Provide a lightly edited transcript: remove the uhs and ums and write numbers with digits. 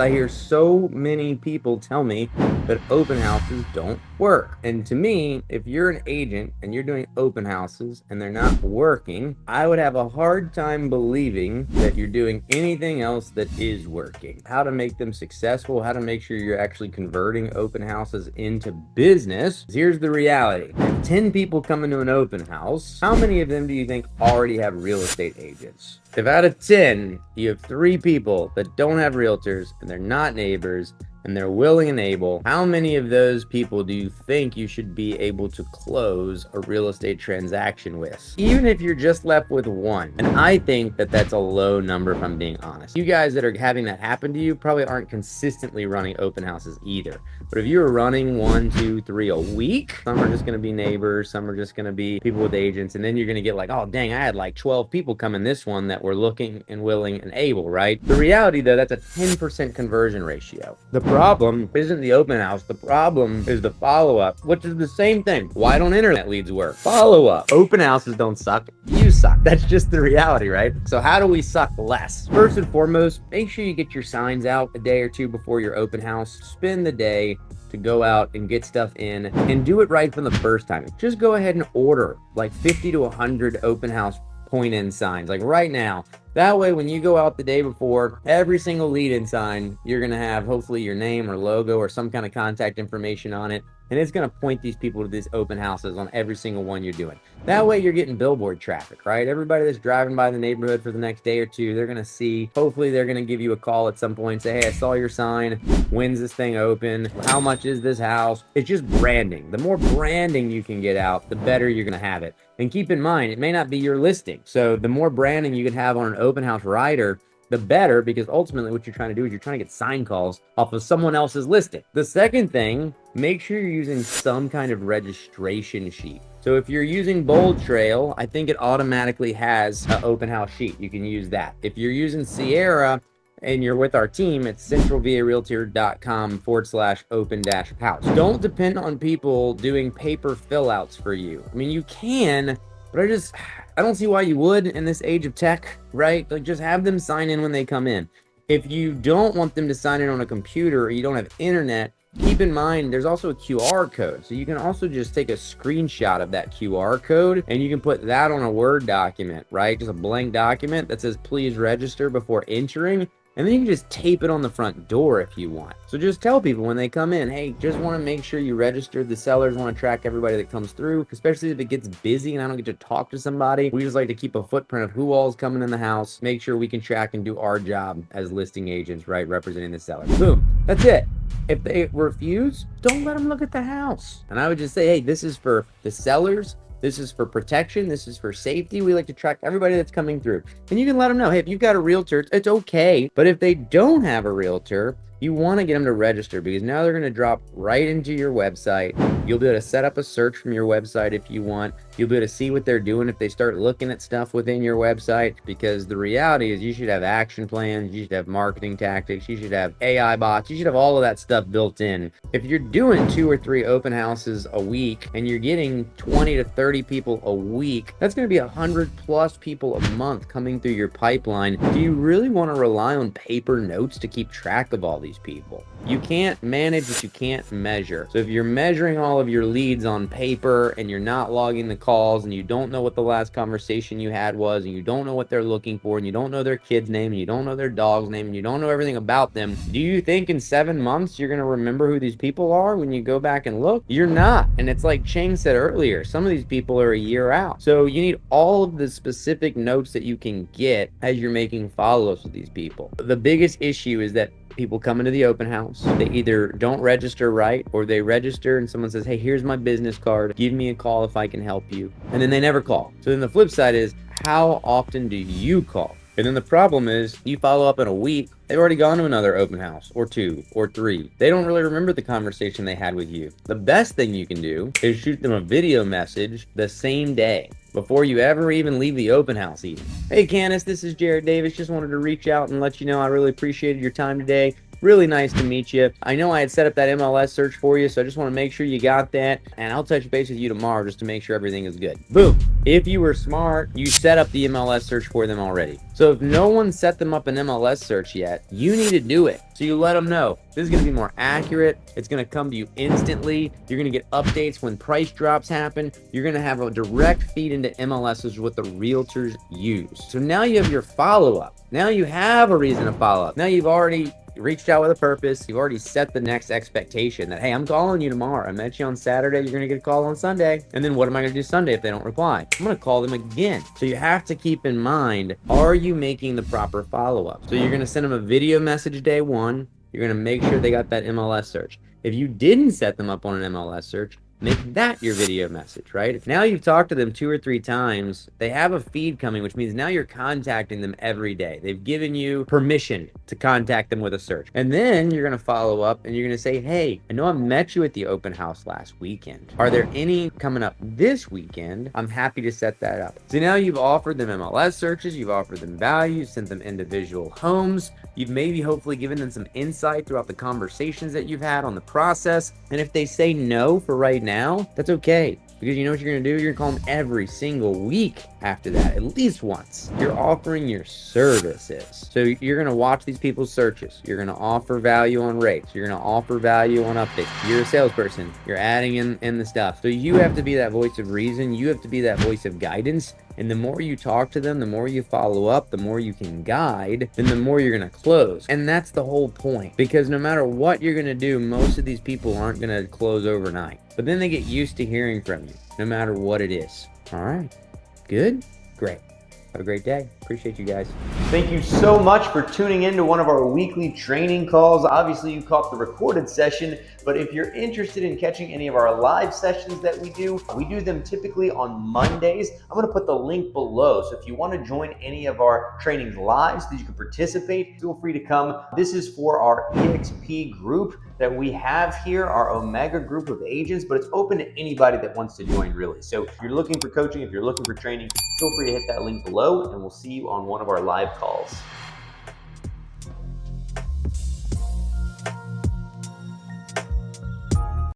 I hear so many people tell me that open houses don't work. And to me, if you're an agent and you're doing open houses and they're not working, I would have a hard time believing that you're doing anything else that is working. How to make them successful, how to make sure you're actually converting open houses into business. Here's the reality. If 10 people come into an open house, how many of them do you think already have real estate agents? If out of 10, you have 3 people that don't have realtors and they're not neighbors and they're willing and able, how many of those people do you think you should be able to close a real estate transaction with? Even if you're just left with 1. And I think that that's a low number if I'm being honest. You guys that are having that happen to you probably aren't consistently running open houses either. But if you're running 1, 2, 3 a week, some are just going to be neighbors, some are just going to be people with agents, and then you're going to get like, oh dang, I had like 12 people come in this one that were looking and willing and able, right? The reality though, that's a 10% conversion ratio. The problem isn't the open house, the problem is the follow-up, which is the same thing. Why don't internet leads work? Follow-up. Open houses don't suck, you suck. That's just the reality, right? So how do we suck less? First and foremost, make sure you get your signs out a day or 2 before your open house. Spend the day to go out and get stuff in and do it right from the first time. Just go ahead and order like 50 to 100 open house point in signs like right now. That way, when you go out the day before, every single lead in sign, you're going to have hopefully your name or logo or some kind of contact information on it. And it's going to point these people to these open houses on every single one you're doing. That way you're getting billboard traffic, right? Everybody that's driving by the neighborhood for the next day or 2, they're going to see, hopefully they're going to give you a call at some point and say, hey, I saw your sign. When's this thing open? How much is this house? It's just branding. The more branding you can get out, the better you're going to have it. And keep in mind, it may not be your listing. So the more branding you can have on an open house rider, the better, because ultimately what you're trying to do is you're trying to get sign calls off of someone else's listing. The second thing, make sure you're using some kind of registration sheet. So if you're using Bold Trail, I think it automatically has an open house sheet. You can use that. If you're using Sierra and you're with our team, it's centralvarealtor.com/open-house. Don't depend on people doing paper fill outs for you. I mean, you can, but I don't see why you would in this age of tech, right? Like, just have them sign in when they come in. If you don't want them to sign in on a computer or you don't have internet, keep in mind there's also a QR code. So you can also just take a screenshot of that QR code and you can put that on a Word document, right? Just a blank document that says please register before entering. And then you can just tape it on the front door if you want. So just tell people when they come in, hey, just want to make sure you register. The sellers want to track everybody that comes through, especially if it gets busy and I don't get to talk to somebody. We just like to keep a footprint of who all is coming in the house, make sure we can track and do our job as listing agents, right? Representing the seller. Boom. That's it. If they refuse, don't let them look at the house. And I would just say, hey, this is for the sellers. This is for protection. This is for safety. We like to track everybody that's coming through. And you can let them know, hey, if you've got a realtor, it's okay. But if they don't have a realtor, you want to get them to register, because now they're going to drop right into your website. You'll be able to set up a search from your website if you want. You'll be able to see what they're doing if they start looking at stuff within your website, because the reality is you should have action plans. You should have marketing tactics. You should have AI bots. You should have all of that stuff built in. If you're doing 2 or 3 open houses a week and you're getting 20 to 30 people a week, that's going to be 100 plus people a month coming through your pipeline. Do you really want to rely on paper notes to keep track of all these people? You can't manage what you can't measure. So if you're measuring all of your leads on paper and you're not logging the calls and you don't know what the last conversation you had was and you don't know what they're looking for and you don't know their kid's name and you don't know their dog's name and you don't know everything about them, do you think in 7 months you're going to remember who these people are when you go back and look? You're not. And it's like Chang said earlier, some of these people are a year out. So you need all of the specific notes that you can get as you're making follow-ups with these people. The biggest issue is that people come into the open house, they either don't register right, or they register and someone says, hey, here's my business card, give me a call if I can help you, and then they never call. So then the flip side is, how often do you call? And then the problem is, you follow up in a week, they've already gone to another open house, or 2, or 3. They don't really remember the conversation they had with you. The best thing you can do is shoot them a video message the same day, before you ever even leave the open house even. Hey Candace, this is Jared Davis. Just wanted to reach out and let you know I really appreciated your time today. really nice to meet you. I know I had set up that MLS search for you, so I just want to make sure you got that, and I'll touch base with you tomorrow just to make sure everything is good. Boom. If you were smart, you set up the MLS search for them already. So if no one set them up an MLS search yet, you need to do it. So you let them know this is going to be more accurate. It's going to come to you instantly. You're going to get updates when price drops happen. You're going to have a direct feed into MLSs what the realtors use. So now you have your follow-up. Now you have a reason to follow up. Now you've already reached out with a purpose. You've already set the next expectation that, hey, I'm calling you tomorrow. I met you on Saturday. You're going to get a call on Sunday. And then what am I going to do Sunday if they don't reply? I'm going to call them again. So you have to keep in mind, are you making the proper follow-up? So you're going to send them a video message day one. You're going to make sure they got that MLS search. If you didn't set them up on an MLS search, make that your video message, right? If now you've talked to them 2 or 3 times, they have a feed coming, which means now you're contacting them every day. They've given you permission to contact them with a search. And then you're going to follow up and you're going to say, hey, I know I met you at the open house last weekend. Are there any coming up this weekend? I'm happy to set that up. So now you've offered them MLS searches, you've offered them value, sent them individual homes. You've maybe hopefully given them some insight throughout the conversations that you've had on the process. And if they say no for right now, that's okay. Because you know what you're going to do? You're going to call them every single week after that, at least once. You're offering your services. So you're going to watch these people's searches. You're going to offer value on rates. You're going to offer value on updates. You're a salesperson. You're adding in the stuff. So you have to be that voice of reason. You have to be that voice of guidance. And the more you talk to them, the more you follow up, the more you can guide, then the more you're going to close. And that's the whole point. Because no matter what you're going to do, most of these people aren't going to close overnight. But then they get used to hearing from you, no matter what it is. All right. Good? Great. Have a great day. Appreciate you guys. Thank you so much for tuning in to one of our weekly training calls. Obviously, you caught the recorded session, but if you're interested in catching any of our live sessions that we do them typically on Mondays. I'm going to put the link below. So if you want to join any of our trainings live so that you can participate, feel free to come. This is for our EXP group that we have here, our Omega group of agents, but it's open to anybody that wants to join, really. So if you're looking for coaching, if you're looking for training, feel free to hit that link below, and we'll see you on one of our live calls.